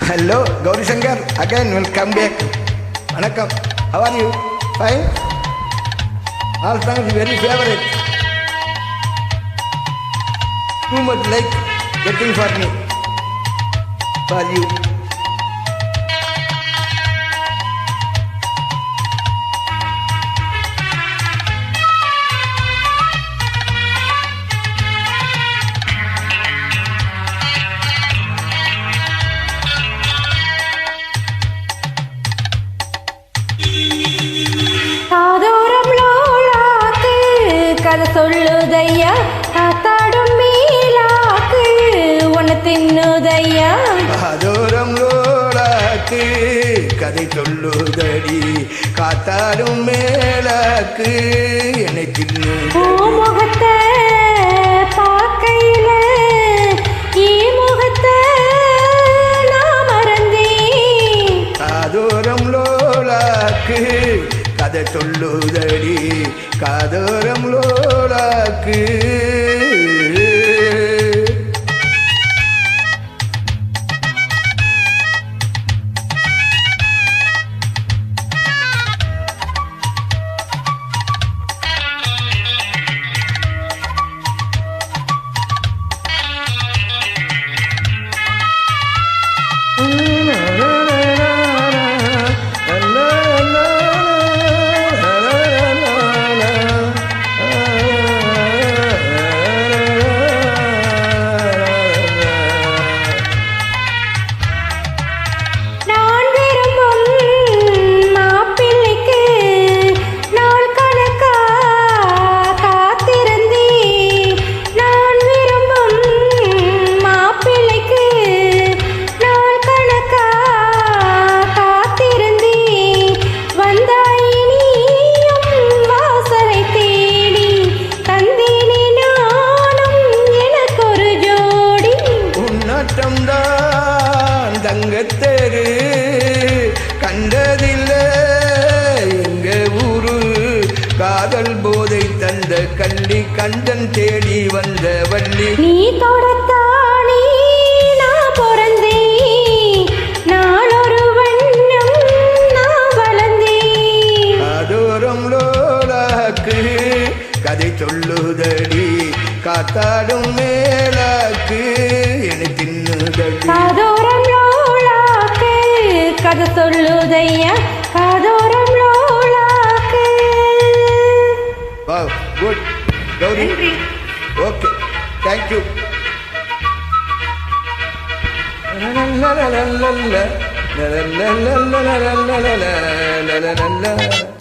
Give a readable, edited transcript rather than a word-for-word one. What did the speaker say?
Hello, Gauri Shankar. Again, welcome back. Vanakkam. How are you? Fine? All songs very favorite. Too much like getting for me. For you. கதை சொல்லுதையா காத்தாடும் மீளாக்கு உன்னை தின்னுதையா அதோரம் லோலாக்கு கதை சொல்லுதடி காத்தாடும் மேலாக்கு என்னை தின்னு முகத்தை பார்க்கையில முகத்தை நான் மறந்தேன் அதோரம் லோலாக்கு கதை சொல்லுதடி காதோரம் லோலாக்கு தங்கத்தேரு கண்டதில்லை எங்க ஊரு காதல் போதை தந்த கள்ளி கண்டன் தேடி வந்த வள்ளி நீ தொடத்தானே நான் பிறந்தேன் நாளொரு வண்ணம் நான் வளர்ந்தேன் அதோரம் லோலாக்கு கதை சொல்லுதடி காத்தாடும் மேலாக்கு என்னை தின்னுதடி கதை சொல்லுதையா காதோரம் லோலாக்கு Wow, good. Gauri. Okay, thank you. La la la la la la la la la la la la la la la la la